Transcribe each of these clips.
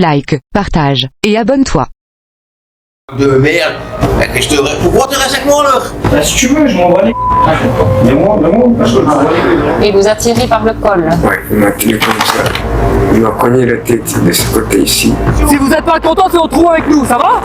like, partage, et abonne-toi. De merde. Pourquoi tu restes avec moi alors? Bah, si tu veux, je m'envoie les. Donne-moi, parce que je m'envoie les. Il vous a tiré par le col. Ouais, il m'a tiré comme ça. Il m'a cogné la tête de ce côté ici. Si vous n'êtes pas content, c'est au trou avec nous, ça va?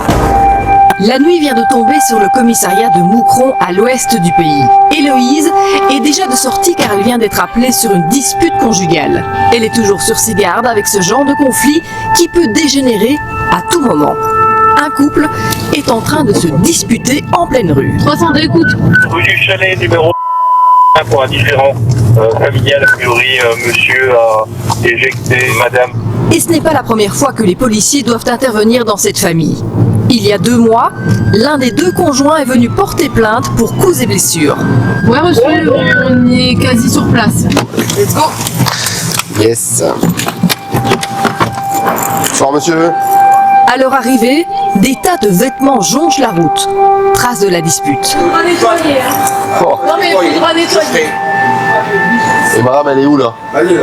La nuit vient de tomber sur le commissariat de Moucron à l'ouest du pays. Héloïse est déjà de sortie car elle vient d'être appelée sur une dispute conjugale. Elle est toujours sur ses gardes avec ce genre de conflit qui peut dégénérer à tout moment. Un couple est en train de se disputer en pleine rue. 302, écoute. Rue du Chalet, numéro 1 pour un différend familial. A priori, monsieur a éjecté madame. Et ce n'est pas la première fois que les policiers doivent intervenir dans cette famille. Il y a 2 mois, l'un des 2 conjoints est venu porter plainte pour coups et blessures. Ouais, monsieur, on est quasi sur place. Let's go. Yes. Bonsoir monsieur. À leur arrivée, des tas de vêtements jonchent la route. Trace de la dispute. On va nettoyer. Oh. Non mais il faudra nettoyer. Et madame, elle est où là? Allez, là,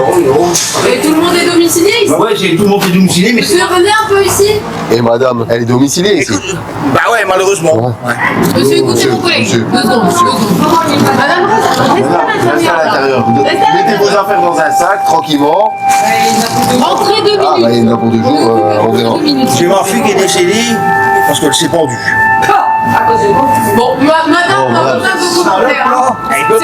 Et tout le monde est domicilié ici? Bah ouais, j'ai tout le monde est domicilié, mais Monsieur, venez un peu ici. Et madame, elle est domiciliée ici? écoute, bah ouais, malheureusement. Ouais. Monsieur, écoutez Monsieur, mon collègue. monsieur. 2 secondes, 2 secondes. Madame, Restez à l'intérieur. Mettez vos affaires dans un sac, tranquillement. Entrez 2 Ah, bah, minutes. n'importe où, on verra. 2 minutes. J'ai ma fille qui est décédée parce qu'elle s'est pendue. Bon, madame, on a voilà. besoin de vous faire.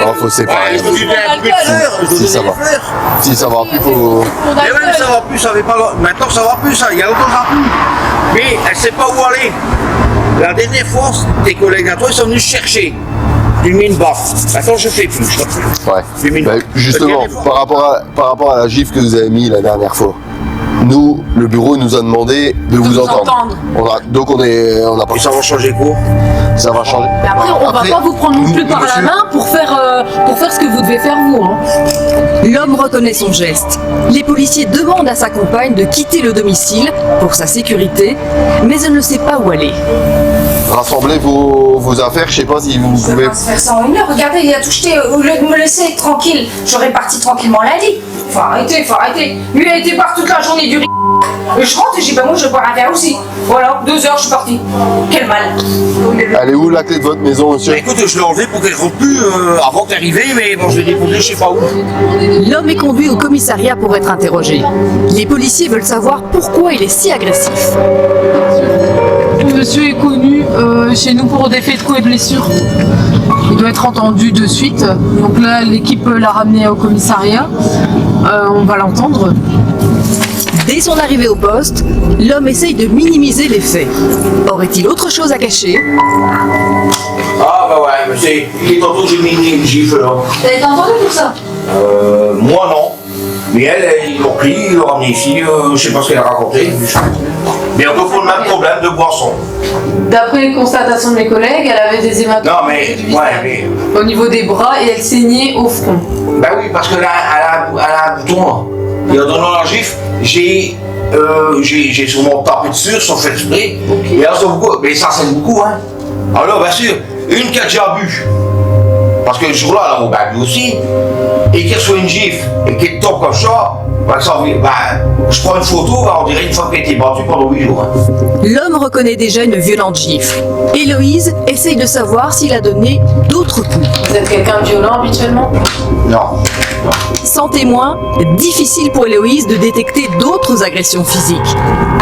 Oh, faut séparer. Je te dis un peu de fleurs, je te Si, ça donnais va. des fleurs. Si ça va plus, faut... Mais ouais, ça va plus, ça va pas. Maintenant, ça va plus, ça. Il y a longtemps, ça va plus. Mais elle sait pas où aller. La dernière fois, tes collègues à toi, ils sont venus chercher. Du mine baffe. Maintenant, je fais plus. Ouais. Du mine Bah, baffe. justement, par rapport à la gifle que vous avez mis la dernière fois, nous, le bureau nous a demandé de vous entendre. Donc on a pas. Et ça va changer quoi? Ça va changer. Mais après, on va pas vous prendre non plus par la monsieur. main pour faire ce que vous devez faire vous. Hein. L'homme reconnaît son geste. Les policiers demandent à sa compagne de quitter le domicile pour sa sécurité, mais elle ne sait pas où aller. Rassemblez vos affaires, je sais pas si vous Ça pouvez... va se faire ça en 1 heure. Regardez, il a tout jeté. Au lieu de me laisser tranquille, j'aurais parti tranquillement lundi. Faut arrêter. Lui, il a été part toute la journée du riz. Et je rentre et j'ai dit, bah moi, je vais boire un verre aussi. Voilà, 2 heures, je suis parti. Quel mal. Elle est où la clé de votre maison, monsieur? Bah, écoute, je l'ai enlevé pour qu'elle rentre plus avant que t'arrives, mais bon, je l'ai déposé, je sais pas où. L'homme est conduit au commissariat pour être interrogé. Les policiers veulent savoir pourquoi il est si agressif. Monsieur est connu chez nous pour des faits de coups et blessures. Il doit être entendu de suite. Donc là, l'équipe l'a ramené au commissariat. On va l'entendre. Dès son arrivée au poste, l'homme essaye de minimiser les faits. Aurait-il autre chose à cacher? Ah bah ouais, mais c'est... Il est tantôt j'ai mis une gifle là. T'as été entendu tout ça? Moi non. Mais elle, ils l'ont pris, ils l'ont ramené ici, je sais pas ce qu'elle a raconté. Mais on peut prendre le même problème de boisson. D'après les constatations de mes collègues, elle avait des hématomes Non mais, ouais, mais... au niveau des bras et elle saignait au front. Bah oui, parce qu'elle a un bouton là. Et en donnant la gifle, j'ai sûrement tapé dessus, sans faire exprès. Et là, ça beaucoup, mais ça saigne beaucoup, hein. Alors, bien sûr, une qui a déjà bu. Parce que le jour-là, elle a bu aussi. Et qui reçoit une gifle, et qui tombe comme ça, je prends une photo, on dirait une fois qu'elle a été battue pendant 8 jours. Hein. L'homme reconnaît déjà une violente gifle. Héloïse essaye de savoir s'il a donné d'autres coups. Vous êtes quelqu'un de violent habituellement? Non. Sans témoin, difficile pour Héloïse de détecter d'autres agressions physiques.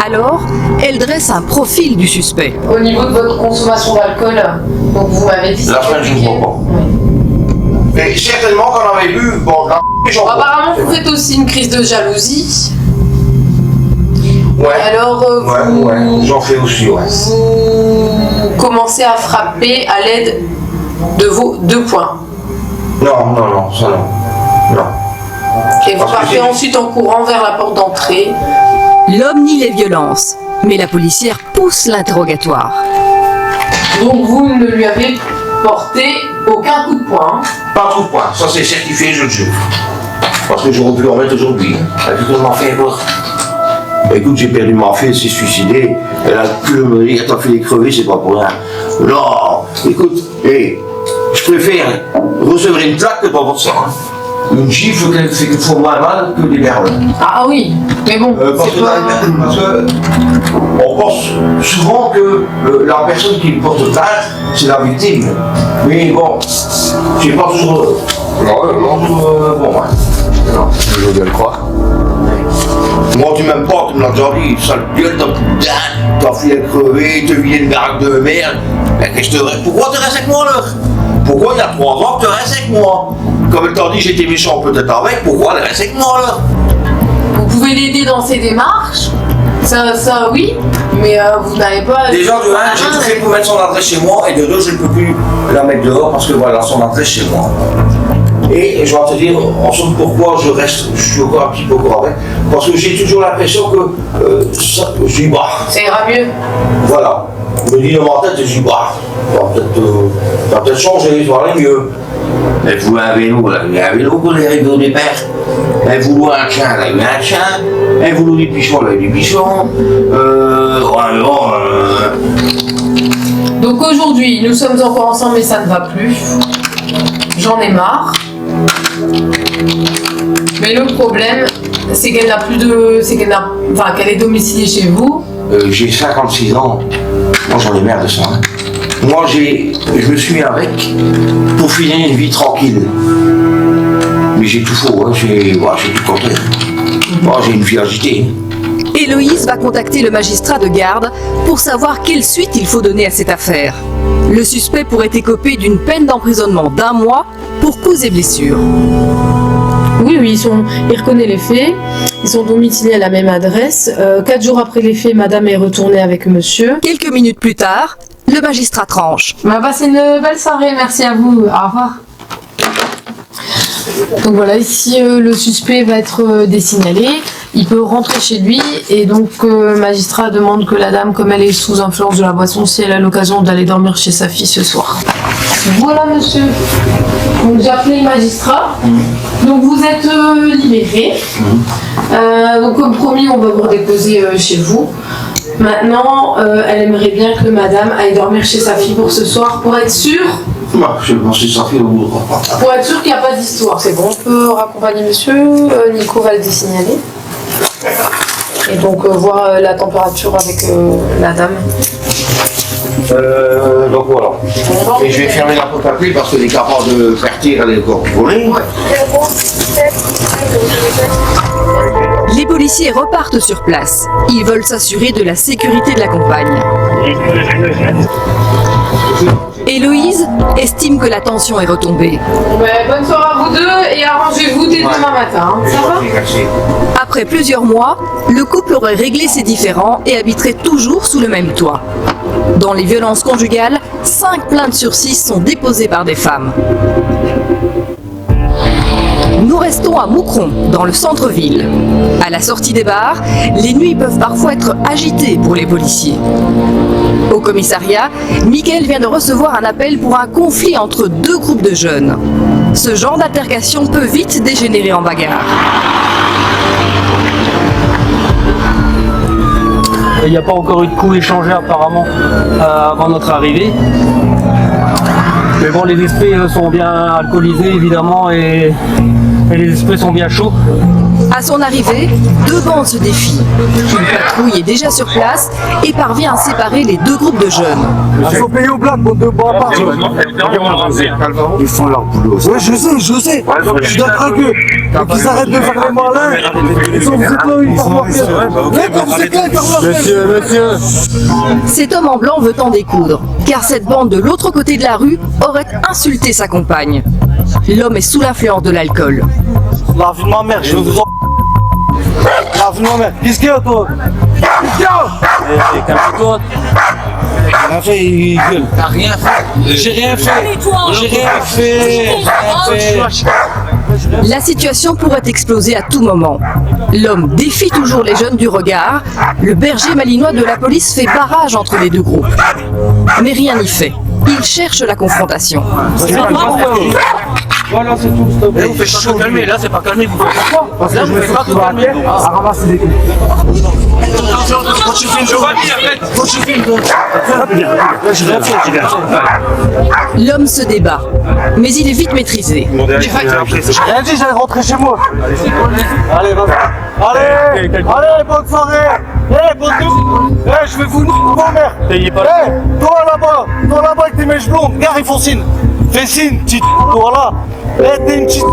Alors, elle dresse un profil du suspect. Au niveau de votre consommation d'alcool, donc vous m'avez dit... La semaine, je ne bois pas. Mais certainement qu'on avait bu, bon, là, j'en bois. Apparemment, vous faites aussi une crise de jalousie. Ouais. Alors, Ouais, j'en fais aussi, ouais. vous commencez à frapper à l'aide de vos 2 poings. Non, ça non. Non. Et vous partez ensuite en courant vers la porte d'entrée. L'homme nie les violences, mais la policière pousse l'interrogatoire. Donc vous ne lui avez porté aucun coup de poing. Pas trop de points, ça c'est certifié, je le jure. Parce que j'aurais pu en mettre aujourd'hui. Elle dit que ma fille est morte. Écoute, j'ai perdu ma fille, elle s'est suicidée. Elle a pu me dire, t'as fait les crever, c'est pas pour rien. Non, écoute, je préfère recevoir une claque que dans votre sang. Hein. Une gifle qui fait moins mal que des berles. Ah oui. Mais bon, Parce que on pense souvent que la personne qui porte plainte, c'est la victime. Mais bon, j'ai pas toujours. Bon, ouais. Non, je veux bien le croire. Moi, tu m'aimes pas, tu me l'as déjà dit, sale gueule, t'as filé crever, te vider une baraque de merde. Mais qu'est-ce que je te reste? Pourquoi tu restes avec moi là? Pourquoi il y a 3 ans que tu restes avec moi? Comme elle t'a dit, j'étais méchant peut-être avec, pourquoi elle reste avec moi là? vous pouvez l'aider dans ses démarches, ça oui, mais vous n'avez pas... Déjà, de 1, j'ai tout fait pour mettre son adresse chez moi, et de 2, je ne peux plus la mettre dehors parce que voilà, son adresse chez moi. Et je vais te dire, en somme, pourquoi je suis encore un petit peu avec, parce que j'ai toujours l'impression que je dis, bah. Ça ira mieux. Voilà. Je me dis dans ma tête, je dis, bah, ça va peut-être changer, ça va aller mieux. Elle voulait un vélo, là, il y a un vélo pour les arriver au départ. Elle voulait un chien, elle a eu un chien. Elle voulait des pichons, elle a eu des pichons. Donc aujourd'hui, nous sommes encore ensemble, mais ça ne va plus. J'en ai marre. Mais le problème, c'est qu'elle n'a plus de... qu'elle est domiciliée chez vous. J'ai 56 ans. Moi, j'en ai marre de ça. Hein. Moi, je me suis mis avec pour finir une vie tranquille. Mais j'ai tout faux, hein. J'ai tout compté. Moi, j'ai une vie agitée. Héloïse va contacter le magistrat de garde pour savoir quelle suite il faut donner à cette affaire. Le suspect pourrait écoper d'une peine d'emprisonnement d'1 mois pour coups et blessures. Oui, il reconnaît les faits. Ils sont domiciliés à la même adresse. 4 jours après les faits, madame est retournée avec monsieur. Quelques minutes plus tard, le magistrat tranche. Passez une belle soirée, merci à vous. Au revoir. Donc voilà, ici le suspect va être désignalé. Il peut rentrer chez lui et donc le magistrat demande que la dame, comme elle est sous influence de la boisson, si elle a l'occasion d'aller dormir chez sa fille ce soir. Voilà monsieur. Donc j'ai appelé le magistrat. Donc vous êtes libéré. Donc comme promis, on va vous déposer chez vous. Maintenant, elle aimerait bien que madame aille dormir chez sa fille pour ce soir pour être sûre. Je pense que ça fait au bout. Pour être sûr qu'il n'y a pas d'histoire, c'est bon, on peut raccompagner monsieur. Nico va le désignaler. Et donc voir la température avec la dame. Donc voilà. Et je vais fermer la porte à clé parce qu'elle est capable de partir, elle est encore volée. Les policiers repartent sur place. Ils veulent s'assurer de la sécurité de la compagne. Héloïse estime que la tension est retombée. Bonne soirée à vous deux et arrangez-vous dès demain matin. Hein. Ça va ? Après plusieurs mois, le couple aurait réglé ses différends et habiterait toujours sous le même toit. Dans les violences conjugales, 5 plaintes sur 6 sont déposées par des femmes. Nous restons à Moucron, dans le centre-ville. À la sortie des bars, les nuits peuvent parfois être agitées pour les policiers. Au commissariat, Mickaël vient de recevoir un appel pour un conflit entre 2 groupes de jeunes. Ce genre d'altercation peut vite dégénérer en bagarre. Il n'y a pas encore eu de coups échangés apparemment avant notre arrivée. Mais bon, les esprits sont bien alcoolisés évidemment et les esprits sont bien chauds. À son arrivée, 2 bandes se défient. Une patrouille est déjà sur place et parvient à séparer les 2 groupes de jeunes. Ils sont payés au black pour 2 bancs par jour. Ils font leur boulot. Oui, je sais. Je suis d'accord avec eux. Qu'ils arrêtent de faire les malins. Ils sont Monsieur. Cet homme en blanc veut en découdre, car cette bande de l'autre côté de la rue aurait insulté sa compagne. L'homme est sous l'influence de l'alcool. La vie de ma mère, je vous en... La vie de ma mère. Qu'est-ce qu'il y a, toi? Qu'est-ce qu'il y a? Calme-toi. Rien fait, il gueule. T'as rien fait. J'ai rien fait. La situation pourrait exploser à tout moment. L'homme défie toujours les jeunes du regard. Le berger malinois de la police fait barrage entre les 2 groupes. Mais rien n'y fait. Il cherche la confrontation. Voilà, c'est tout, stop. Vous faites pas calmer, là c'est pas calmer, vous faites quoi? Parce Là que je vous me faites suis pas retrouvé à calmer. terre à ramasser des coups. Quand tu filmes, je vois bien, en fait. Quand tu filmes, L'homme se débat, mais il est vite maîtrisé. J'ai rien dit, j'allais rentrer chez moi. Allez, vas-y. Allez, bonne soirée. Bonne nuit. Je vais vous niquer vos mères. Toi là-bas avec tes mèches blondes, regarde, ils font signe. Fais signe, petite. Voilà. T'es une petite.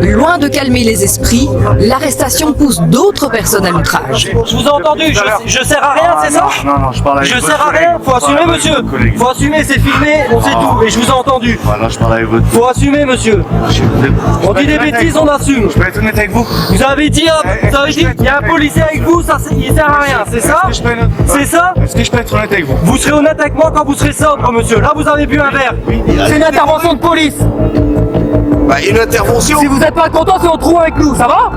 Loin de calmer les esprits, l'arrestation pousse d'autres personnes à l'outrage. Je vous ai entendu, je sers à rien, c'est ça? Non, je parle avec Je sers à rien, faut assumer monsieur. Faut assumer, c'est filmé, on sait tout, et je vous ai entendu. Voilà, je parle avec votre. Faut assumer monsieur. On dit des bêtises, on assume. Je peux être honnête avec vous. Vous avez dit, il y a un policier avec vous, ça il sert à rien, c'est ça? C'est ça? Est-ce que je peux être honnête avec vous? Vous serez honnête avec moi quand vous serez sobre monsieur. Là vous avez bu un verre. C'est une intervention de police. Bah, une intervention. Si vous n'êtes pas content, c'est au trou avec nous, ça va?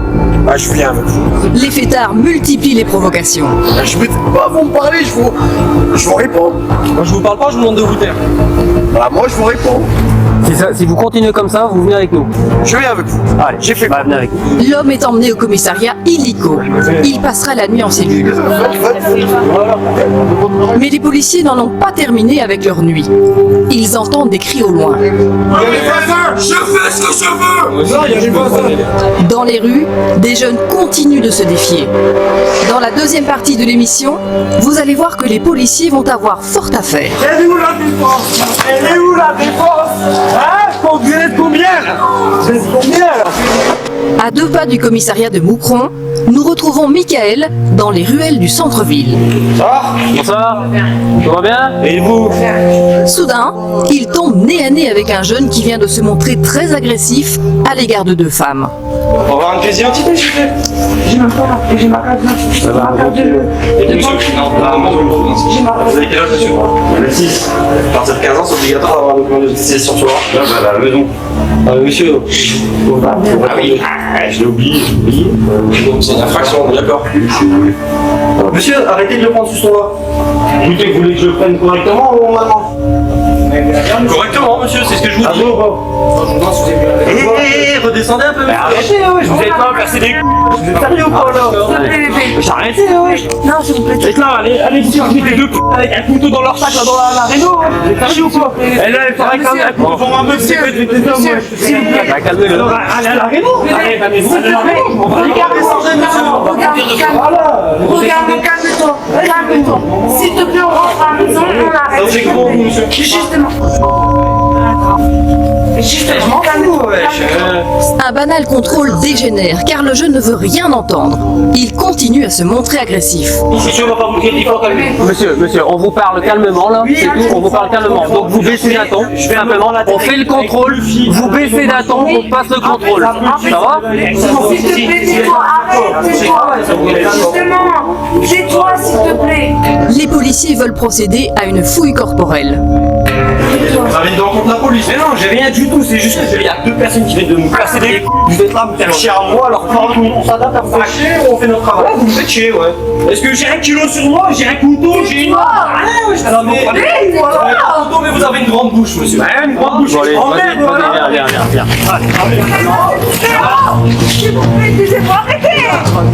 Bah, je viens avec vous. Les fêtards multiplient les provocations. Je vais pas vous me parler, je vous réponds. Moi je vous parle pas, je vous demande de vous taire. Bah, moi, je vous réponds. Si vous continuez comme ça, vous venez avec nous. Je viens avec vous. Allez, j'ai fait venez avec nous. L'homme est emmené au commissariat illico. Il passera la nuit en cellule. Mais les policiers n'en ont pas terminé avec leur nuit. Ils entendent des cris au loin. Je fais ce que je veux. Dans les rues, des jeunes continuent de se défier. Dans la deuxième partie de l'émission, vous allez voir que les policiers vont avoir fort à faire. Elle est où la défense? Elle est où la défense? Hein? Vous êtes combien là? Vous êtes combien là? À 2 pas du commissariat de Moucron, nous retrouvons Michael dans les ruelles du centre-ville. Bonsoir, tout va bien? Et vous? Soudain, il tombe nez à nez avec un jeune qui vient de se montrer très agressif à l'égard de 2 femmes. On va avoir une pièce d'identité, s'il vous plaît. J'ai ma carte, j'ai ma carte là. Ça va, et monsieur, non, là, moi, je vous avez quel âge, monsieur? 26. À partir de 15 ans, c'est obligatoire d'avoir un document d'identité sur soi. Là, bah, à la maison. Monsieur. Ah oui, je l'ai oublié, c'est une infraction, on est d'accord. Monsieur, arrêtez de le prendre sous son doigt. Écoutez, vous voulez que je le prenne correctement ou maintenant? Correctement, monsieur, c'est ce que je vous dis. Redescendez un peu, monsieur. Arrêtez, ouais, je vous ai pas placé des coups. Vous êtes sérieux ou pas, là? J'ai arrêté, ouais. Non, s'il vous plaît. Et là, allez ici, on met des 2 coups avec un couteau dans leur sac, là, dans la réno. Vous êtes sérieux ou pas? Et là, elle ferait quand même un couteau pour un monsieur. S'il vous plaît. Calmez-le. Allez à la réno. Allez, allez à la réno. Regarde, calme-toi. S'il te plaît, on rentre à la maison, on arrête. C'est gros, monsieur. Justement, calme-toi. Un banal contrôle dégénère car le jeune ne veut rien entendre. Il continue à se montrer agressif. Monsieur, on va pas vous critiquer, calmer. Monsieur, on vous parle calmement là, c'est tout, on vous parle calmement. Donc vous baissez d'un ton, simplement, on fait le contrôle, vous baissez d'un ton, on passe le contrôle. Ça va? S'il te plaît, tais-toi, arrête, tais-toi. Justement, tais-toi, s'il te plaît. Les policiers veulent procéder à une fouille corporelle. Vous avez une rencontre de la police? Mais non, j'ai rien du tout, c'est juste qu'il y a 2 personnes qui viennent de me casser des coups. Vous êtes là, vous faire chier à moi, alors on s'adapte à vous faire chier ou on fait notre travail? Vous me faites chier, ouais. Est-ce que j'ai un kilo sur moi? J'ai un couteau? J'ai une... Ah non, je t'en ai un couteau, mais vous avez une grande bouche, monsieur. Une grande bouche. Allez, viens. S'il vous plaît, taisez-vous, arrêtez.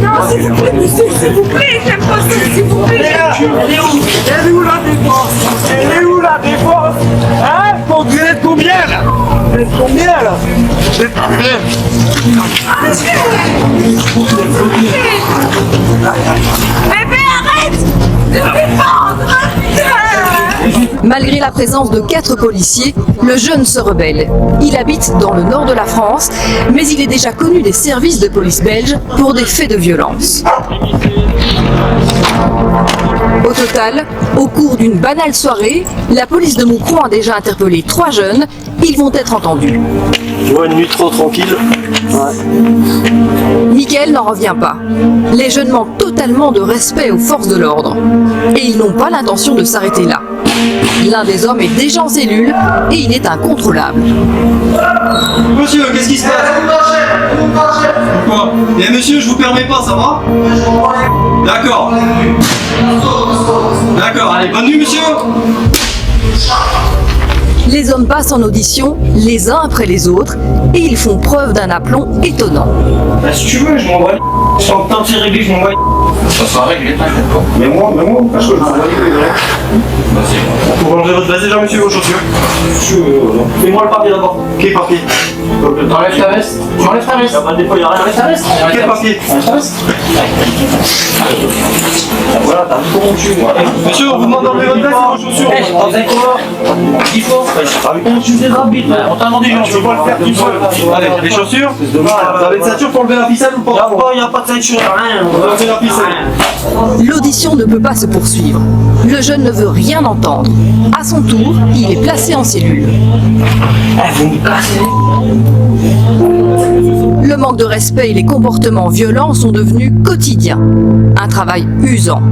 Non, s'il vous plaît, s'il vous plaît, j'aime pas ça, s'il vous plaît. Elle est où la défense? Elle est où la défense? Hein? Vous êtes combien là? Vous êtes combien là? Vous êtes combien? Bébé, arrête de défendre. Malgré la présence de 4 policiers, le jeune se rebelle. Il habite dans le nord de la France, mais il est déjà connu des services de police belges pour des faits de violence. Au total, au cours d'une banale soirée, la police de Moucron a déjà interpellé 3 jeunes. Ils vont être entendus. Tu vois, une nuit trop tranquille. Ouais. Mickaël n'en revient pas. Les jeunes manquent totalement de respect aux forces de l'ordre. Et ils n'ont pas l'intention de s'arrêter là. L'un des hommes est déjà en cellule et il est incontrôlable. Monsieur, qu'est-ce qui se passe? Pourquoi? Eh monsieur, je vous permets pas, ça va? D'accord. D'accord, allez, bonne nuit monsieur. Les hommes passent en audition les uns après les autres et ils font preuve d'un aplomb étonnant. Bah, si tu veux, je m'envoie les. Tant que c'est réglé, je m'envoie les. Ça sera réglé, t'inquiète pas. Mais moi, parce que je m'envoie les. Pour ranger votre veste déjà, monsieur, vos chaussures. Fais-moi le papier d'abord. Quel papier? T'enlèves ta veste. Tu enlèves ta veste. Y'a pas de dépôt, y'a rien. Enlève ta veste. Quel papier? Enlève ta veste. Voilà, t'as tout mon cul. Monsieur, on vous demande d'enlever votre veste et vos chaussures. Il faut. Tu fais rapide. On t'a demandé Je peux pas le faire tout seul. Allez, les chaussures. Vous avez une ceinture pour enlever la ficelle ou pas? Il n'y a pas de ceinture, rien. On va enlever la ficelle. L'audition ne peut pas se poursuivre. Le jeune ne veut rien entendre. À son tour, il est placé en cellule. Le manque de respect et les comportements violents sont devenus quotidiens. Un travail usant.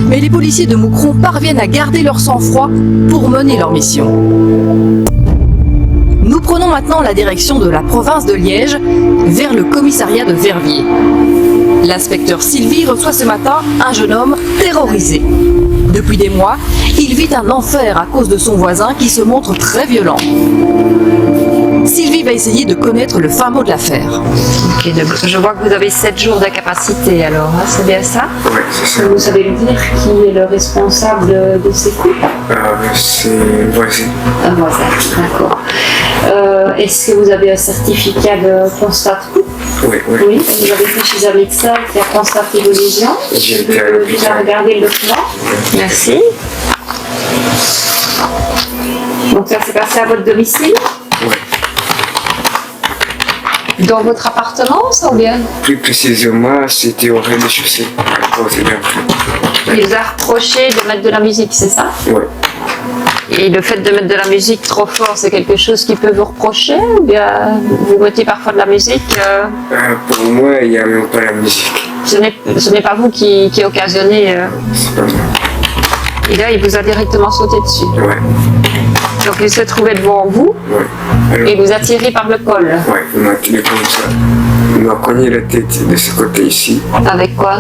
Mais les policiers de Moucron parviennent à garder leur sang-froid pour mener leur mission. Nous prenons maintenant la direction de la province de Liège vers le commissariat de Verviers. L'inspecteur Sylvie reçoit ce matin un jeune homme terrorisé. Depuis des mois, il vit un enfer à cause de son voisin qui se montre très violent. Sylvie va essayer de connaître le fin mot de l'affaire. Ok, donc je vois que vous avez 7 jours d'incapacité alors, hein, c'est bien ça? Oui, c'est ça. Vous savez me dire qui est le responsable de ces coups? C'est une voisine. Un voisin, d'accord. Est-ce que vous avez un certificat de constat de coup? Oui. Oui, vous avez fait chez un médecin qui a constaté vos lésions? J'ai Vous été à pouvez l'hôpital. déjà regarder le document? Merci. Donc ça s'est passé à votre domicile? Oui. Dans votre appartement, ça ou bien? Plus précisément, c'était au rez-de-chaussée. à cause d'un flou. Il vous a reproché de mettre de la musique, c'est ça? Oui. Et le fait de mettre de la musique trop fort, c'est quelque chose qui peut vous reprocher? Ou bien vous mettez parfois de la musique Pour moi, il n'y a même pas la musique. Ce n'est pas vous qui occasionnez. C'est pas moi. Et là, il vous a directement sauté dessus. Ouais. Donc il se trouvait devant vous Ouais. et vous a tiré par le col. Ouais, il m'a tiré comme ça. Il m'a cogné la tête de ce côté ici. Avec quoi?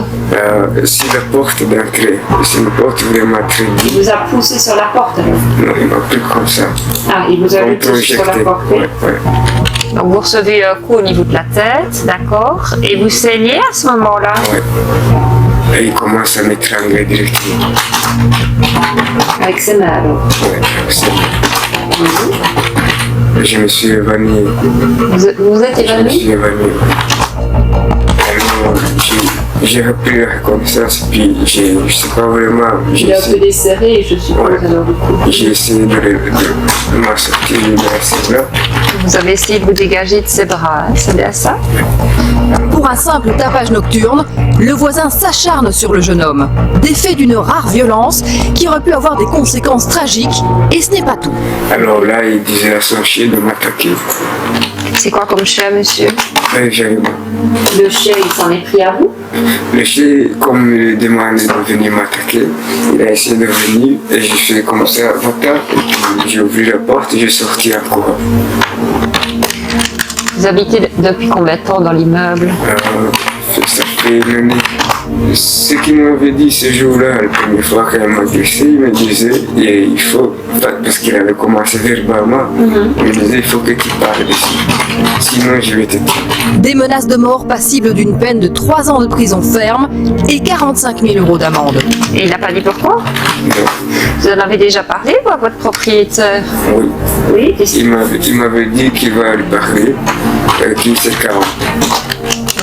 C'est la porte d'entrée. C'est une porte vraiment très Il vite. vous a poussé sur la porte. Non, il m'a pris comme ça. Ah, il vous a Comme mis sur la projecté. porte. Ouais, ouais. Donc vous recevez un coup au niveau de la tête, d'accord? Et vous saignez à ce moment-là? Ouais. Et il commence à m'étrangler directement. Avec ses mains alors? Ouais, c'est bon. Je me suis évanoui. Vous êtes Je me évanoui? suis évanoui. Alors, j'ai repris la reconnaissance, puis je sais pas vraiment. Il est un peu desserré, je suppose, Ouais. alors du coup. J'ai essayé de m'en sortir de ces bras. Vous avez essayé de vous dégager de ses bras, hein, c'est bien ça? Pour un simple tapage nocturne, le voisin s'acharne sur le jeune homme. Des faits d'une rare violence qui aurait pu avoir des conséquences tragiques, et ce n'est pas tout. Alors là, il disait à son chien de m'attaquer. C'est quoi comme chien, monsieur? J'arrive. Le chien, il s'en est pris à vous? Le chien, comme il demandait de venir m'attaquer, il a essayé de venir et j'ai fait comme ça, va-t'en, et puis j'ai ouvert la porte et j'ai sorti en courant. Vous habitez depuis combien de temps dans l'immeuble? Ça fait une année. Ce qu'il m'avait dit ce jour-là, la première fois qu'elle m'a agressé, il me disait, il faut, parce qu'il avait commencé verbalement, il me disait, il faut que tu parles ici, sinon je vais te tuer. Des menaces de mort passibles d'une peine de 3 ans de prison ferme et 45 000 € d'amende. Et il n'a pas dit pourquoi? Non. Vous en avez déjà parlé, vous, à votre propriétaire? Oui. Oui, Il m'avait dit qu'il va lui parler, qu'il s'est 40.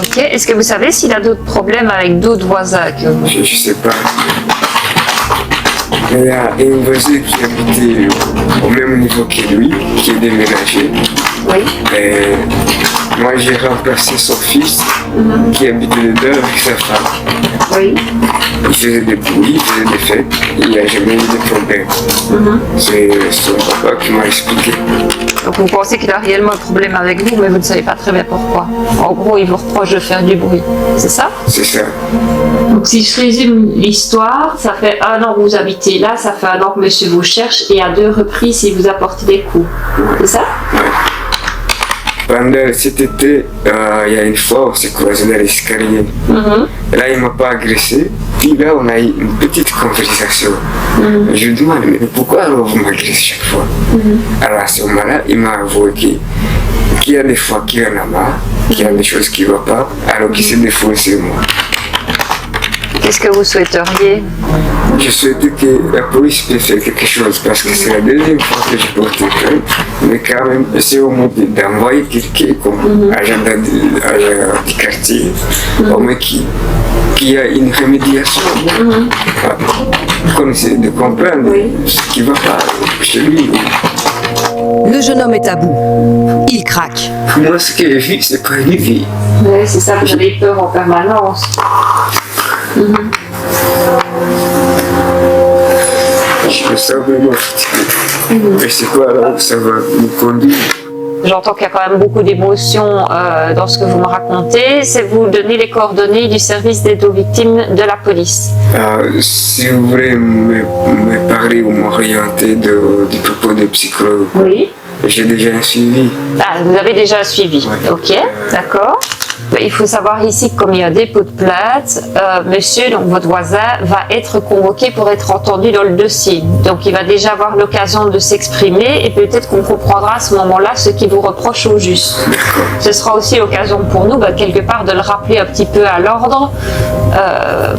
Ok, est-ce que vous savez s'il a d'autres problèmes avec d'autres voisins que vous? Je sais pas. Il y a une voisine qui habitait au même niveau que lui, qui est déménagé. Oui. Et moi, j'ai remplacé son fils, qui habitait dedans avec sa femme. Oui. Il faisait des bruits, il faisait des fêtes, il n'y a jamais eu de problème. C'est son papa qui m'a expliqué. Donc vous pensez qu'il a réellement un problème avec vous, mais vous ne savez pas très bien pourquoi. En gros, il vous reproche de faire du bruit, c'est ça? C'est ça. Donc si je résume l'histoire, ça fait 1 an que vous habitez là, ça fait 1 an que monsieur vous cherche et à 2 reprises il vous a porté des coups. C'est ça? Ouais. Pendant cet été, il y a une fois, on s'est croisé dans l'escalier. Là, il ne m'a pas agressé. Puis là, on a eu une petite conversation. Je lui demande, mais pourquoi alors vous m'agressez chaque fois? Alors à ce moment-là, il m'a avoué qu'il y a des fois qu'il y en a marre, qu'il y a des choses qui ne vont pas, alors qu'il s'est défaussé moi. Qu'est-ce que vous souhaiteriez? Je souhaitais que la police puisse faire quelque chose parce que c'est la deuxième fois que je porte plainte, mais quand même, c'est au moins d'envoyer quelqu'un comme agent du quartier, au moins qui a une remédiation. Comme c'est de comprendre ce qui ne va pas chez lui. Le jeune homme est à bout. Il craque. Pour moi, ce que je vis, c'est pas une vie. Oui, c'est ça, vous avez peur en permanence. Je me sens vraiment fatigué. Je sais pas là où ça va nous conduire. J'entends qu'il y a quand même beaucoup d'émotions dans ce que vous me racontez. C'est vous donner les coordonnées du service d'aide aux victimes de la police. Si vous voulez me parler ou m'orienter du propos de psychologue, oui. J'ai déjà un suivi. Ah, vous avez déjà un suivi. Ok, d'accord. Il faut savoir ici que comme il y a un dépôt de plainte, monsieur, donc votre voisin, va être convoqué pour être entendu dans le dossier. Donc il va déjà avoir l'occasion de s'exprimer et peut-être qu'on comprendra à ce moment-là ce qu'il vous reproche au juste. Ce sera aussi l'occasion pour nous, quelque part, de le rappeler un petit peu à l'ordre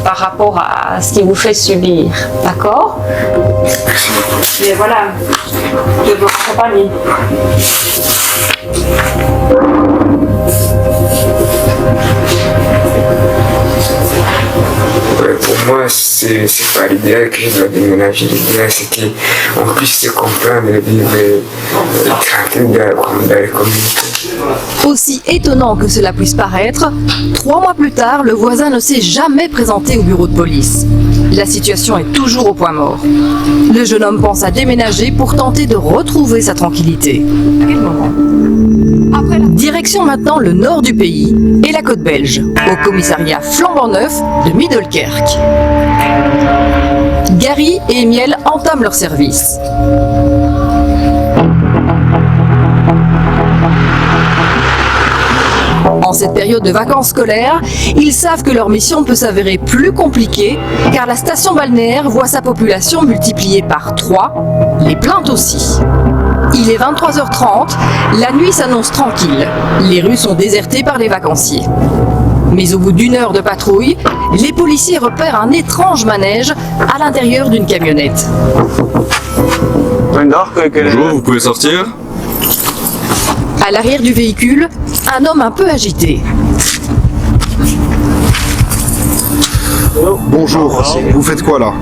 par rapport à ce qu'il vous fait subir. D'accord? Mais voilà, je vous accompagne. Pour moi, c'est pas l'idéal que je dois déménager. L'idéal, c'est qu'on puisse se comprendre et vivre tranquille dans les communautés. Aussi étonnant que cela puisse paraître, 3 mois plus tard, le voisin ne s'est jamais présenté au bureau de police. La situation est toujours au point mort. Le jeune homme pense à déménager pour tenter de retrouver sa tranquillité. À quel moment? Direction maintenant le nord du pays et la côte belge, au commissariat flambant neuf de Middelkerk. Gary et Emiel entament leur service. En cette période de vacances scolaires, ils savent que leur mission peut s'avérer plus compliquée car la station balnéaire voit sa population multipliée par 3, les plaintes aussi. Il est 23h30, la nuit s'annonce tranquille. Les rues sont désertées par les vacanciers. Mais au bout d'1 heure de patrouille, les policiers repèrent un étrange manège à l'intérieur d'une camionnette. Bonjour, vous pouvez sortir? À l'arrière du véhicule, un homme un peu agité. Bonjour, vous faites quoi là?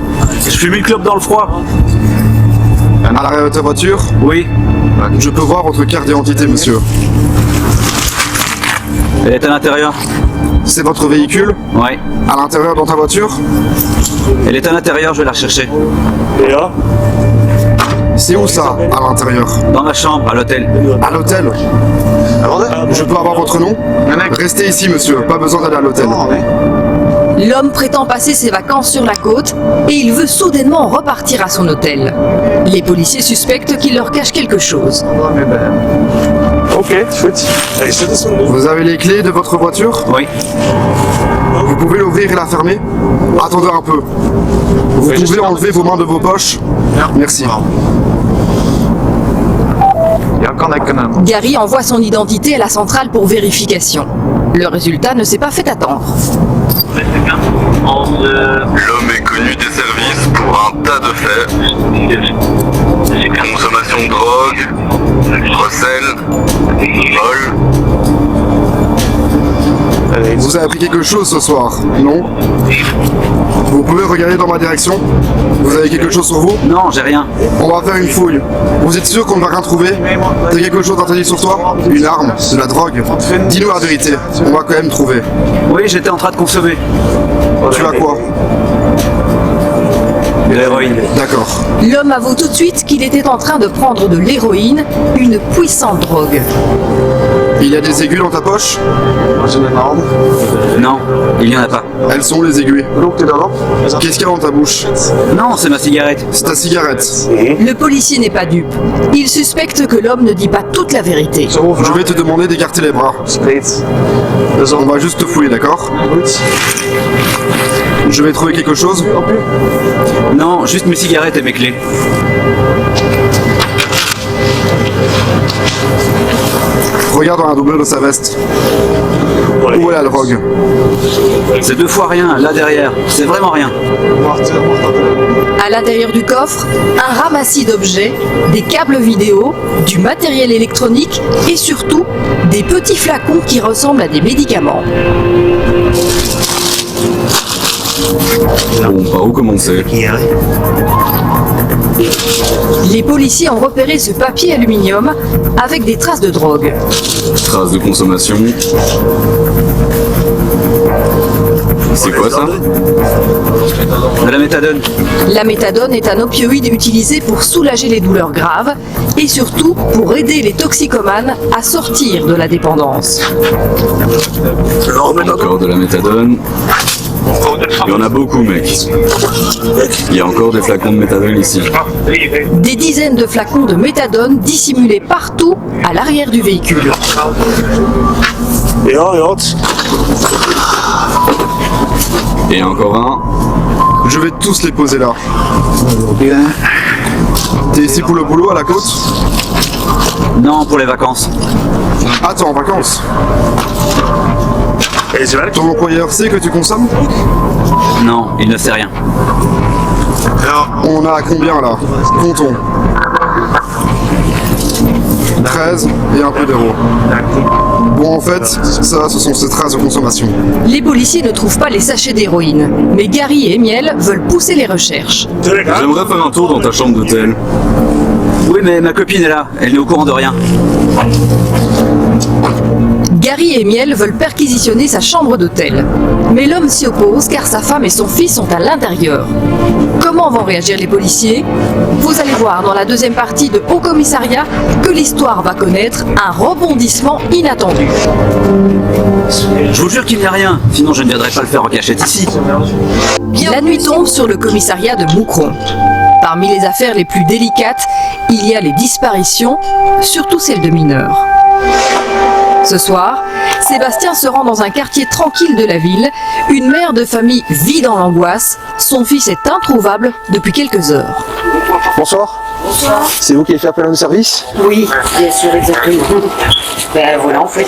Je fume une clope dans le froid. À l'arrière de ta voiture? Oui. Je peux voir votre carte d'identité, monsieur. Elle est à l'intérieur. C'est votre véhicule? Oui. À l'intérieur dans ta voiture? Elle est à l'intérieur, je vais la rechercher. Et là? C'est où ça, à l'intérieur? Dans ma chambre, à l'hôtel. À l'hôtel? Je peux avoir votre nom? Restez ici, monsieur, pas besoin d'aller à l'hôtel. L'homme prétend passer ses vacances sur la côte et il veut soudainement repartir à son hôtel. Les policiers suspectent qu'il leur cache quelque chose. Ok, vous avez les clés de votre voiture? Oui. Vous pouvez l'ouvrir et la fermer? Attendez un peu. Vous pouvez enlever vos mains de vos poches? Merci. Gary envoie son identité à la centrale pour vérification. Le résultat ne s'est pas fait attendre. L'homme est connu des services pour un tas de faits. Consommation de drogue, recel, vol. Vous avez appris quelque chose ce soir, non? Vous pouvez regarder dans ma direction? Vous avez quelque chose sur vous? Non, j'ai rien. On va faire une fouille. Vous êtes sûr qu'on ne va rien trouver? T'as quelque chose d'interdit sur toi? Une arme? De la drogue? Dis-nous la vérité, on va quand même trouver. Oui, j'étais en train de consommer. Tu as quoi? De l'héroïne. D'accord. L'homme avoue tout de suite qu'il était en train de prendre de l'héroïne, une puissante drogue. Il y a des aiguilles dans ta poche? Non, il n'y en a pas. Elles sont les aiguilles. Qu'est-ce qu'il y a dans ta bouche? Non, c'est ma cigarette. C'est ta cigarette. Le policier n'est pas dupe. Il suspecte que l'homme ne dit pas toute la vérité. Je vais te demander d'écarter les bras. On va juste te fouiller, d'accord? Je vais trouver quelque chose. Non, juste mes cigarettes et mes clés. Regarde dans la doublure de sa veste. Où est la drogue? C'est 2 fois rien, là derrière. C'est vraiment rien. À l'intérieur du coffre, un ramassis d'objets, des câbles vidéo, du matériel électronique et surtout des petits flacons qui ressemblent à des médicaments. Bon, par où commencer? Les policiers ont repéré ce papier aluminium avec des traces de drogue. Traces de consommation. C'est quoi ça? De la méthadone. La méthadone est un opioïde utilisé pour soulager les douleurs graves et surtout pour aider les toxicomanes à sortir de la dépendance. Encore de la méthadone. Il y en a beaucoup, mec. Il y a encore des flacons de méthadone ici. Des dizaines de flacons de méthadone dissimulés partout à l'arrière du véhicule. Et encore un. Je vais tous les poser là. T'es ici pour le boulot à la côte? Non, pour les vacances. Ah, t'es en vacances? Ton employeur sait que tu consommes? Non, il ne sait rien. On a combien là? Comptons. 13 et un peu d'euros. Bon, en fait, ça, ce sont ces traces de consommation. Les policiers ne trouvent pas les sachets d'héroïne, mais Gary et Miel veulent pousser les recherches. J'aimerais faire un tour dans ta chambre d'hôtel. Oui, mais ma copine est là. Elle n'est au courant de rien. Gary et Miel veulent perquisitionner sa chambre d'hôtel. Mais l'homme s'y oppose car sa femme et son fils sont à l'intérieur. Comment vont réagir les policiers? Vous allez voir dans la deuxième partie de Haut Commissariat que l'histoire va connaître un rebondissement inattendu. Je vous jure qu'il n'y a rien, sinon je ne viendrai pas le faire en cachette ici. La nuit tombe sur le commissariat de Moucron. Parmi les affaires les plus délicates, il y a les disparitions, surtout celles de mineurs. Ce soir, Sébastien se rend dans un quartier tranquille de la ville. Une mère de famille vit dans l'angoisse. Son fils est introuvable depuis quelques heures. Bonsoir. Bonsoir. C'est vous qui avez fait appel à nos services? Oui, bien sûr, exactement. Ben voilà, en fait,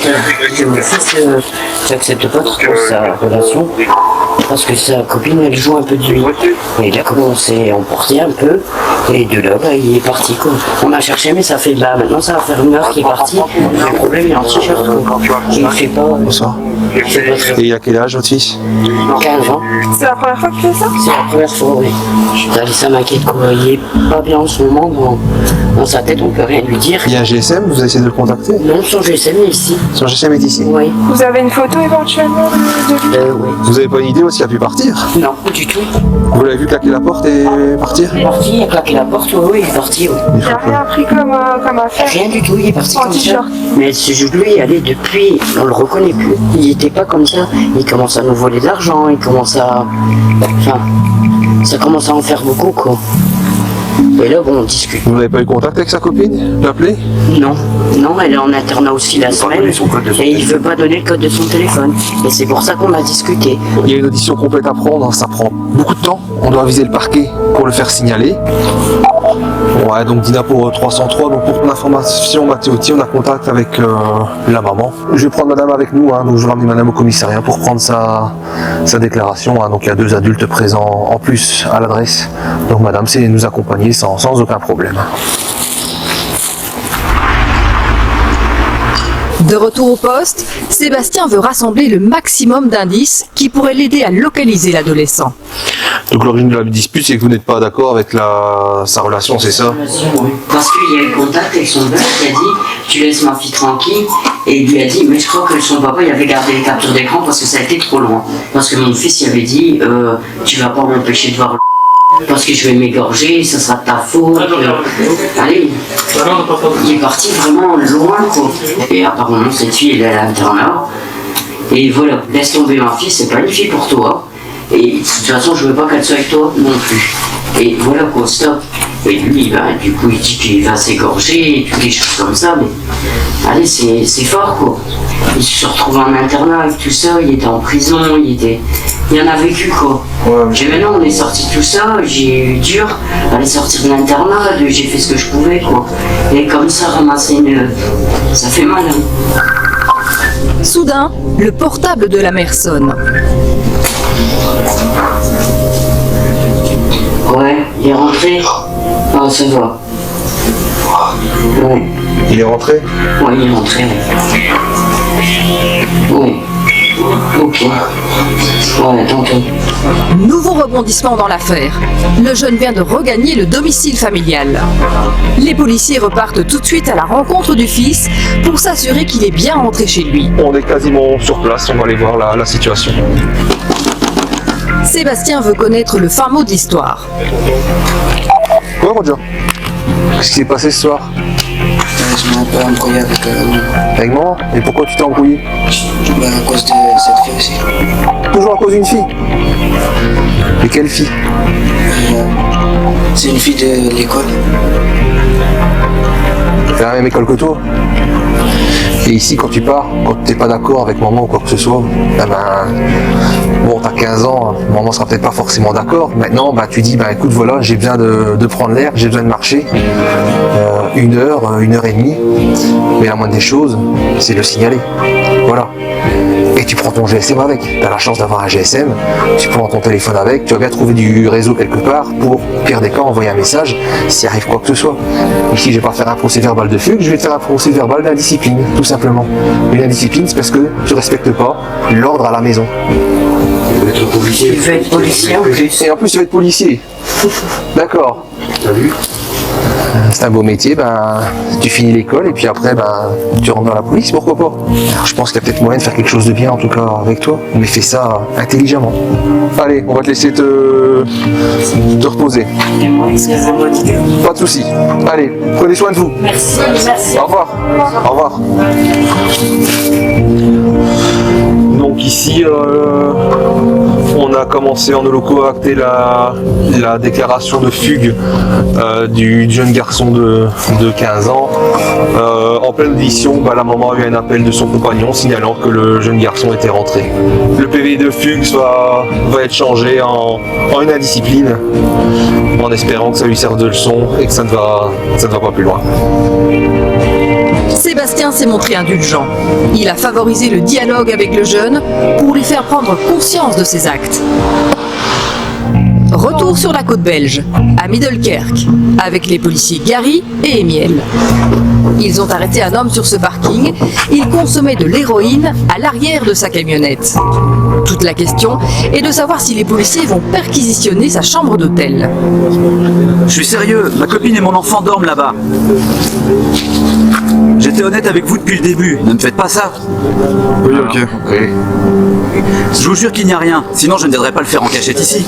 mon fils n'accepte pas trop sa relation parce que sa copine, elle joue un peu de lui. Et il a commencé à emporter un peu, et de là, ben, il est parti, quoi. On a cherché, mais ça fait, bah, maintenant, ça va faire 1 heure qu'il est parti. Le problème, il est en t-shirt, quoi. Il ne fait pas. Bonsoir. Et il a quel âge, votre fils? 15 ans. C'est la première fois que tu fais ça? C'est la première fois, oui. Ça m'inquiète, quoi. Il est pas bien en ce moment, dans sa tête, on peut rien lui dire. Il y a un GSM, vous avez essayé de le contacter? Non, son GSM est ici. Son GSM est ici? Oui. Vous avez une photo éventuellement de lui? Oui. Vous avez pas une idée où est-ce qu'il a pu partir? Non, pas du tout. Vous l'avez vu claquer la porte et partir? Il est parti, il a claqué la porte, oui, il est parti, oui. Il n'a rien pris comme affaire? Rien du tout, il est parti En comme ça. t-shirt. Mais ce lui, allez, depuis, on le reconnaît plus. Il était pas comme ça. Il commence à nous voler de l'argent, il commence à... Enfin, ça commence à en faire beaucoup, quoi. Et là, bon, on discute. Vous n'avez pas eu contact avec sa copine? L'appelé? Non, non, elle est en internat aussi la semaine. Et il veut pas donner le code de son téléphone. Et c'est pour ça qu'on a discuté. Il y a une audition complète à prendre, ça prend beaucoup de temps. On doit aviser le parquet pour le faire signaler. Ouais, donc Dina pour 303. Donc pour ton information, Mathéoti, on a contact avec la maman. Je vais prendre madame avec nous, hein, donc je vais ramener madame au commissariat pour prendre sa déclaration. Hein, donc il y a 2 adultes présents en plus à l'adresse. Donc madame, c'est nous accompagner sans aucun problème. De retour au poste, Sébastien veut rassembler le maximum d'indices qui pourraient l'aider à localiser l'adolescent. Donc l'origine de la dispute, c'est que vous n'êtes pas d'accord avec sa relation, c'est ça? Parce qu'il y a eu contact avec son père qui a dit tu laisses ma fille tranquille, et il lui a dit mais je crois que son papa il avait gardé les captures d'écran parce que ça a été trop loin. Parce que mon fils il avait dit tu vas pas m'empêcher de voir parce que je vais m'égorger, ça sera de ta faute. Allez, il est parti vraiment loin, quoi. Et apparemment cette fille elle est à l'internat. Et voilà, laisse tomber ma fille, c'est pas une fille pour toi. Et de toute façon je veux pas qu'elle soit avec toi non plus. Et voilà quoi, stop. Et lui, bah, du coup, il dit qu'il va s'égorger et toutes les choses comme ça. Mais allez, c'est fort, quoi. Il se retrouve en internat avec tout ça, il était en prison, il en a vécu, quoi. Et maintenant, on est sorti de tout ça, j'ai eu dur à aller sortir de l'internat, j'ai fait ce que je pouvais, quoi. Et comme ça, ramasser ça fait mal, hein. Soudain, le portable de la mère sonne. Ouais, il est rentré. Ah, ça va. Ouais. Il est rentré? Ouais, il est rentré. Oui. Ok. Ouais, tantôt. Nouveau rebondissement dans l'affaire. Le jeune vient de regagner le domicile familial. Les policiers repartent tout de suite à la rencontre du fils pour s'assurer qu'il est bien rentré chez lui. On est quasiment sur place, on va aller voir la situation. Sébastien veut connaître le fin mot de l'histoire. Quoi, Roger? Qu'est-ce qui s'est passé ce soir? Je m'ai un peu embrouillé avec Avec maman? Et pourquoi tu t'es embrouillé? à cause de cette fille aussi. Toujours à cause d'une fille? Mais quelle fille? C'est une fille de l'école. Elle a la même école que toi? Et ici, quand tu pars, quand t'es pas d'accord avec maman ou quoi que ce soit, bon, t'as 15 ans, maman sera peut-être pas forcément d'accord. Maintenant, tu dis, écoute, voilà, j'ai besoin de prendre l'air, j'ai besoin de marcher 1 heure, 1h30. Mais la moindre des choses, c'est de le signaler. Voilà. Et tu prends ton GSM avec. Tu as la chance d'avoir un GSM, tu prends ton téléphone avec, tu vas bien trouver du réseau quelque part pour, pire des cas, envoyer un message s'il arrive quoi que ce soit. Ici, je vais pas faire un procès verbal de fugue, je vais te faire un procès verbal d'indiscipline, tout simplement. Une indiscipline, c'est parce que tu respectes pas l'ordre à la maison. Il veut être policier en plus. Et en plus, tu vas être policier. D'accord. T'as vu? C'est un beau métier, tu finis l'école et puis après tu rentres dans la police, pourquoi pas? Alors, je pense qu'il y a peut-être moyen de faire quelque chose de bien en tout cas avec toi, mais fais ça intelligemment. Allez, on va te laisser te reposer. Pas de soucis. Allez, prenez soin de vous. Merci, merci. Au revoir. Au revoir. Donc ici, on a commencé en holoco à acter la déclaration de fugue du jeune garçon de 15 ans. En pleine audition, la maman a eu un appel de son compagnon signalant que le jeune garçon était rentré. Le PV de fugue va être changé en une indiscipline, en espérant que ça lui serve de leçon et que ça ne va pas plus loin. Sébastien s'est montré indulgent. Il a favorisé le dialogue avec le jeune pour lui faire prendre conscience de ses actes. Retour sur la côte belge, à Middelkerk, avec les policiers Gary et Emiel. Ils ont arrêté un homme sur ce parking. Il consommait de l'héroïne à l'arrière de sa camionnette. Toute la question est de savoir si les policiers vont perquisitionner sa chambre d'hôtel. Je suis sérieux, ma copine et mon enfant dorment là-bas. J'étais honnête avec vous depuis le début, ne me faites pas ça. Oui, ok. Je vous jure qu'il n'y a rien, sinon je ne viendrai pas le faire en cachette ici.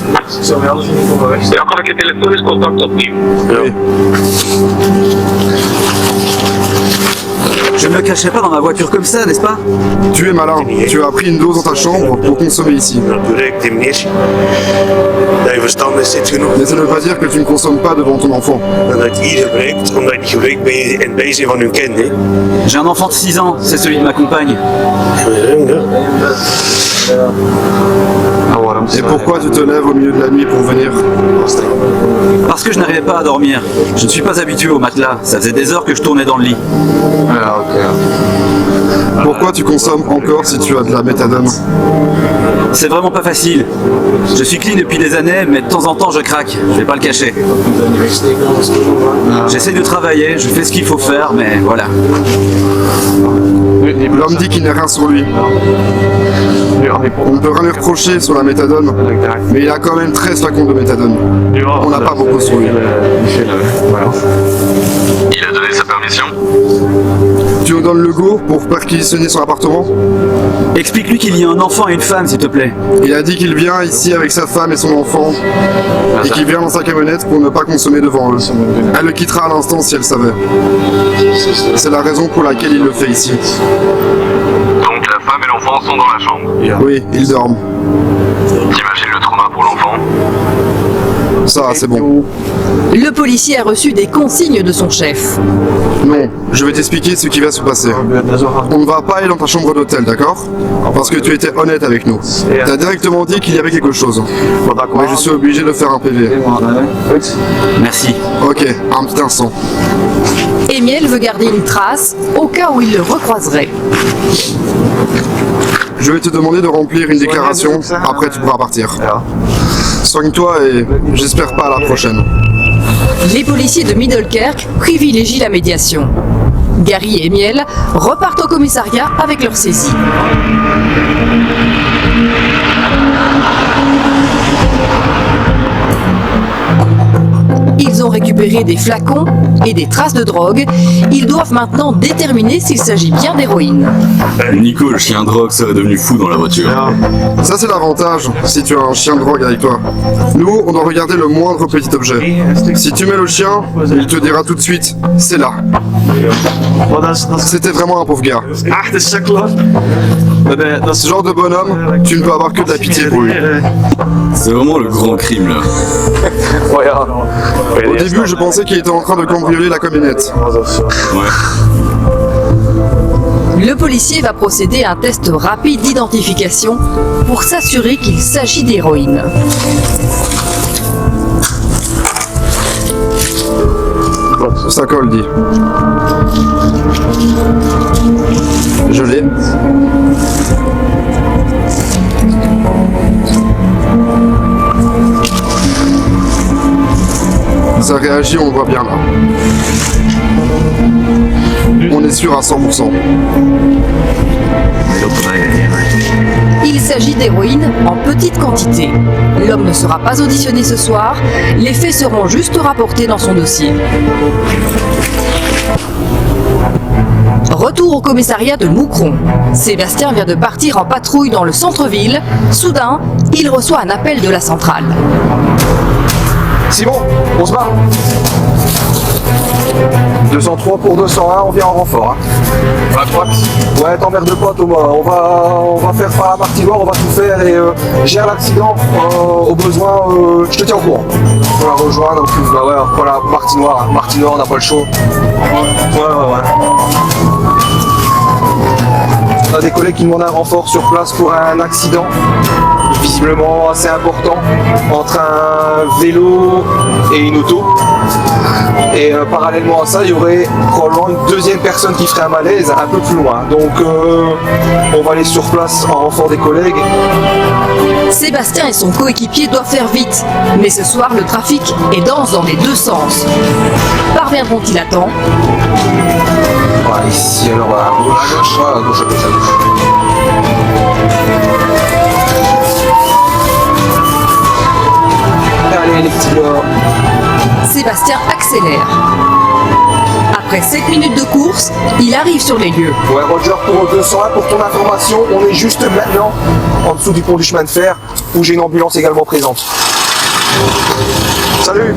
Ja, kan ik het telefonisch contact opnemen? Oui. Je ne me cacherai pas dans ma voiture comme ça, n'est-ce pas? Tu es malin. Tu as pris une dose dans ta chambre pour consommer ici. Mais ça ne veut pas dire que tu ne consommes pas devant ton enfant. J'ai un enfant de 6 ans, c'est celui de ma compagne. Et pourquoi tu te lèves au milieu de la nuit pour venir? Parce que je n'arrivais pas à dormir. Je ne suis pas habitué au matelas, ça faisait des heures que je tournais dans le lit. Pourquoi tu consommes encore si tu as de la méthadone? C'est vraiment pas facile. Je suis clean depuis des années, mais de temps en temps je craque, je vais pas le cacher. J'essaie de travailler, je fais ce qu'il faut faire, mais voilà. L'homme dit qu'il n'y a rien sur lui. On ne peut rien lui reprocher sur la méthadone, mais il a quand même 13 flacons de méthadone. On n'a pas beaucoup sur lui. Il a donné sa permission? Tu nous donnes le go pour perquisitionner son appartement? Explique-lui qu'il y a un enfant et une femme, s'il te plaît. Il a dit qu'il vient ici avec sa femme et son enfant, et qu'il vient dans sa camionnette pour ne pas consommer devant eux. Elle le quittera à l'instant si elle savait. C'est la raison pour laquelle il le fait ici. Donc la femme et l'enfant sont dans la chambre? Oui, ils dorment. T'imagines le trauma pour l'enfant? Ça, c'est bon. Le policier a reçu des consignes de son chef. Non, je vais t'expliquer ce qui va se passer. On ne va pas aller dans ta chambre d'hôtel, d'accord? Parce que tu étais honnête avec nous. T'as directement dit qu'il y avait quelque chose. Mais je suis obligé de faire un PV. Merci. Ok, un petit instant. Emiel veut garder une trace au cas où il le recroiserait. Je vais te demander de remplir une déclaration, après tu pourras partir. Soigne-toi et j'espère pas à la prochaine. Les policiers de Middelkerk privilégient la médiation. Gary et Emiel repartent au commissariat avec leur saisie. Ils ont récupéré des flacons et des traces de drogue. Ils doivent maintenant déterminer s'il s'agit bien d'héroïne. Nico, le chien drogue, serait devenu fou dans la voiture. Ça c'est l'avantage si tu as un chien de drogue avec toi. Nous, on doit regarder le moindre petit objet. Si tu mets le chien, il te dira tout de suite, c'est là. C'était vraiment un pauvre gars. Ce genre de bonhomme, tu ne peux avoir que de la pitié pour lui. C'est vraiment le grand crime là. Au début, je pensais qu'il était en train de cambrioler la camionnette. Le policier va procéder à un test rapide d'identification pour s'assurer qu'il s'agit d'héroïne. Ça colle, dit. Je l'ai. Ça réagit, on le voit bien là. On est sûr à 100%. Il s'agit d'héroïne en petite quantité. L'homme ne sera pas auditionné ce soir, les faits seront juste rapportés dans son dossier. Retour au commissariat de Moucron. Sébastien vient de partir en patrouille dans le centre-ville. Soudain, il reçoit un appel de la centrale. Simon, on se bat. 203 pour 201, on vient en renfort. Hein. À droite. Ouais, t'emmerdes pas Thomas, on va faire par la partie noire, on va tout faire et gère l'accident au besoin, je te tiens au courant. On va la rejoindre, en plus, bah ouais, voilà, partie noire, on n'a pas le choix. Ouais. On a des collègues qui demandent un renfort sur place pour un accident, visiblement assez important, entre un vélo et une auto. Et parallèlement à ça, il y aurait probablement une deuxième personne qui ferait un malaise un peu plus loin. Donc on va aller sur place en renfort des collègues. Sébastien et son coéquipier doivent faire vite, mais ce soir le trafic est dense dans les deux sens. Parviendront-ils à temps? Voilà, ici alors à gauche, à gauche. Allez les petits gars. Sébastien accélère. Après 7 minutes de course, il arrive sur les lieux. Ouais Roger, pour 201, pour ton information, on est juste maintenant en dessous du pont du chemin de fer où j'ai une ambulance également présente. Salut.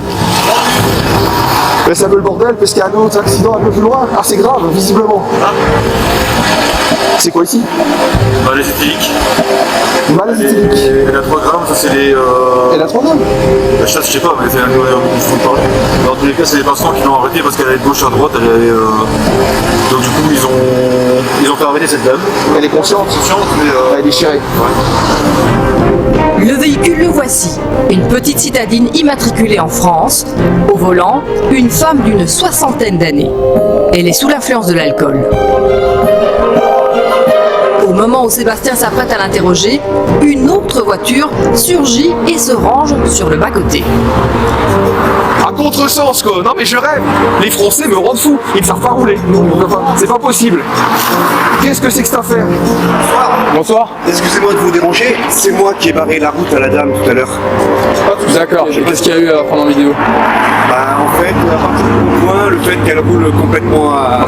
Mais c'est un peu le bordel parce qu'il y a un autre accident un peu plus loin, assez grave visiblement. C'est quoi ici? Malaise éthylique. Malaise éthylique. Et la 3 grammes, ça c'est les... Et la 3 grammes? La chasse, je sais pas, mais c'est un peu parler. Dans tous les cas, c'est les passants qui l'ont arrêté parce qu'elle allait de gauche à droite, elle allait... Donc du coup, ils ont fait arrêter cette dame. Elle est consciente? Consciente, mais... Elle est déchirée. Ouais. Le véhicule le voici. Une petite citadine immatriculée en France. Au volant, une femme d'une 60aine d'années. Elle est sous l'influence de l'alcool. Au moment où Sébastien s'apprête à l'interroger, une autre voiture surgit et se range sur le bas-côté. À contresens quoi, non mais je rêve. Les Français me rendent fou, ils ne savent pas rouler. C'est pas possible. Qu'est-ce que c'est que cette affaire? Bonsoir. Excusez-moi de vous déranger, c'est moi qui ai barré la route à la dame tout à l'heure. D'accord, qu'est-ce qu'il y a eu à prendre en vidéo? Bah en fait, à partir du point, le fait qu'elle roule complètement à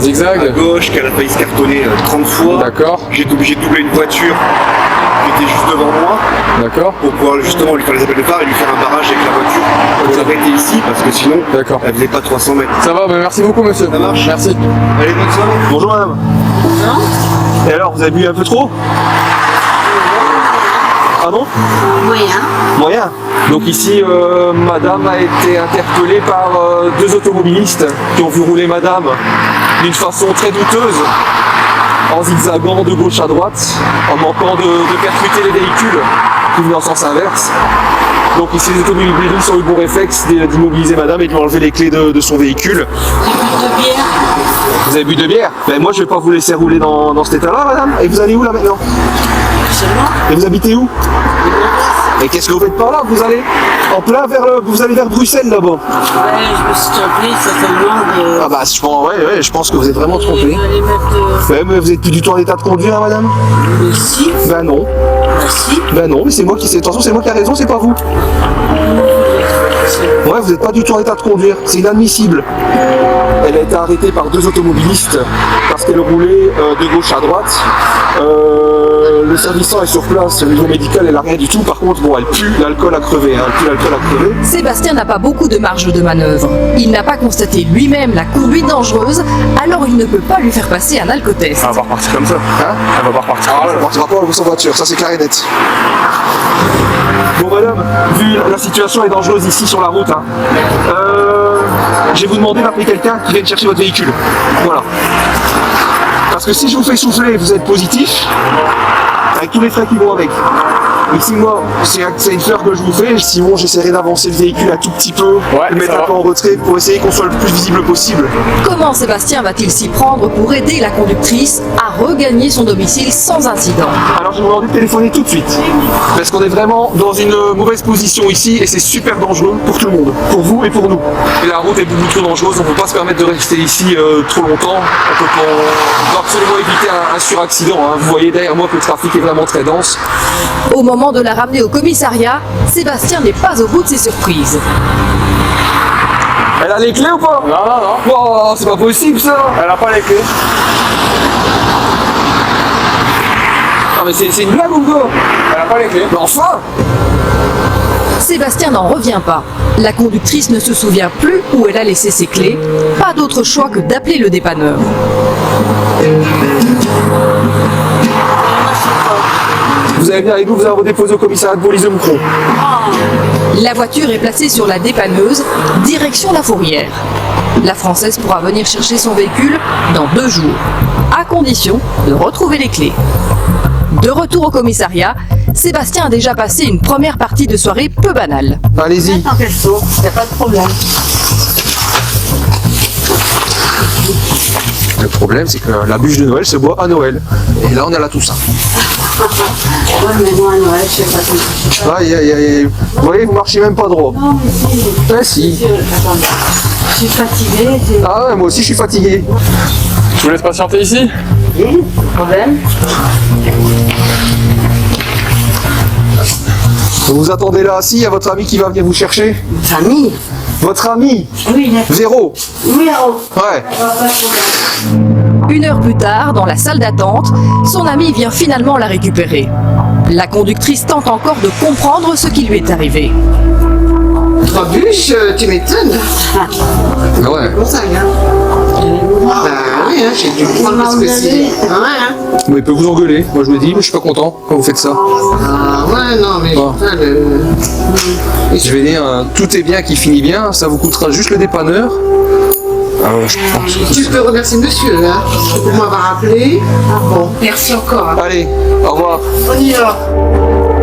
gauche, qu'elle a failli se cartonner 30 fois. D'accord. J'ai obligé de doubler une voiture qui était juste devant moi. D'accord. Pour pouvoir justement lui faire les appels de phare et lui faire un barrage avec la voiture. Pour l'arrêter ici parce que sinon, elle faisait pas 300 mètres. Ça va, bah merci beaucoup monsieur. Ça marche. Merci. Allez, bonne soirée. Bonjour madame. Et alors, vous avez bu un peu trop? Pardon? Moyen. Moyen. Donc ici, madame a été interpellée par deux automobilistes qui ont vu rouler madame d'une façon très douteuse, en zigzagant de gauche à droite, en manquant de percuter les véhicules qui venaient en sens inverse. Donc ici, les automobilistes ont eu le bon réflexe d'immobiliser madame et de lui enlever les clés de son véhicule. De bière. Vous avez bu de bière? Ben moi, je vais pas vous laisser rouler dans cet état-là, madame. Et vous allez où là maintenant? Et vous habitez où? Et qu'est-ce que vous faites par là? Vous allez en plein vous allez vers Bruxelles là-bas. Ouais, je me suis trompé, certainement. Ah bah je pense que vous êtes vraiment trompé. Mais vous êtes plus du tout en état de conduire, hein, madame? Mais si. Ben non. Ben si. Ben non, mais c'est moi qui sais. Attention, c'est moi qui a raison, c'est pas vous. Ouais, vous n'êtes pas du tout en état de conduire. C'est inadmissible. Elle a été arrêtée par deux automobilistes parce qu'elle roulait de gauche à droite. Le serviceur est sur place, le niveau médical elle a rien du tout, par contre bon elle pue l'alcool à crever, hein. Elle pue l'alcool à crever. Sébastien n'a pas beaucoup de marge de manœuvre. Il n'a pas constaté lui-même la conduite dangereuse, alors il ne peut pas lui faire passer un alcotest. Elle va repartir comme ça. Hein? Elle va pas repartir comme comme ça. Elle partira pas avec sa voiture, ça c'est clair et net. Bon madame, vu la situation est dangereuse ici sur la route, hein, je vais vous demander d'appeler quelqu'un qui vienne chercher votre véhicule. Voilà. Parce que si je vous fais souffler, vous êtes positif, avec tous les frais qui vont avec. Ici, moi, c'est une fleur que je vous fais. Sinon, j'essaierai d'avancer le véhicule un tout petit peu, le mettre un peu en retrait pour essayer qu'on soit le plus visible possible. Comment Sébastien va-t-il s'y prendre pour aider la conductrice à regagner son domicile sans incident? Alors, je vais vous demander de téléphoner tout de suite. Parce qu'on est vraiment dans une mauvaise position ici et c'est super dangereux pour tout le monde. Pour vous et pour nous. Et la route est beaucoup trop dangereuse. On ne peut pas se permettre de rester ici trop longtemps. On doit absolument éviter un suraccident. Hein. Vous voyez derrière moi que le trafic est vraiment très dense. Au moment de la ramener au commissariat, Sébastien n'est pas au bout de ses surprises. Elle a les clés ou pas? Non, non, non. Oh, c'est pas possible ça. Elle a pas les clés. Non mais c'est une blague ou quoi? Elle a pas les clés. Mais enfin! Sébastien n'en revient pas. La conductrice ne se souvient plus où elle a laissé ses clés. Pas d'autre choix que d'appeler le dépanneur. Vous allez venir avec nous, vous allez redéposer au commissariat de police de Moucron. La voiture est placée sur la dépanneuse, direction la Fourrière. La Française pourra venir chercher son véhicule dans 2 jours, à condition de retrouver les clés. De retour au commissariat, Sébastien a déjà passé une première partie de soirée peu banale. Allez-y. Tant qu'elles sont, y a pas de problème. Le problème, c'est que la bûche de Noël se boit à Noël. Et là, on est à la Toussaint. Ouais, mais moi, à Noël, je sais pas comment. Aïe, aïe, aïe. Vous voyez, vous marchez même pas droit. Non, mais si. Si. Attendez. Je suis fatiguée. Ah ouais, moi aussi, je suis fatigué. Je vous laisse patienter ici? Oui, problème. Vous attendez là assis, il y a votre ami qui va venir vous chercher? Famille? Votre ami? Oui, Véro? Oui, Véro. Ouais. 1 heure plus tard, dans la salle d'attente, son ami vient finalement la récupérer. La conductrice tente encore de comprendre ce qui lui est arrivé. 3 bûches, tu m'étonnes. Ah ouais. Pour ça, hein. Bah oui, hein, j'ai dû prendre parce que c'est... Ouais, hein. Mais il peut vous engueuler. Moi, je me dis, mais je suis pas content quand vous faites ça. Ah ouais, non, mais... Ah. Je vais dire, tout est bien qui finit bien, ça vous coûtera juste le dépanneur. Alors, je pense. Tu peux remercier monsieur, hein, pour m'avoir appelé. Bon, merci encore. Hein. Allez, au revoir. On y va.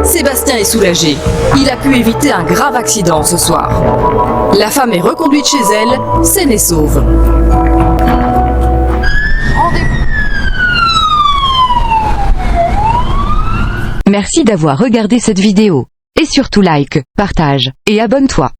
Sébastien est soulagé. Il a pu éviter un grave accident ce soir. La femme est reconduite chez elle, saine et sauve. Merci d'avoir regardé cette vidéo. Et surtout like, partage et abonne-toi.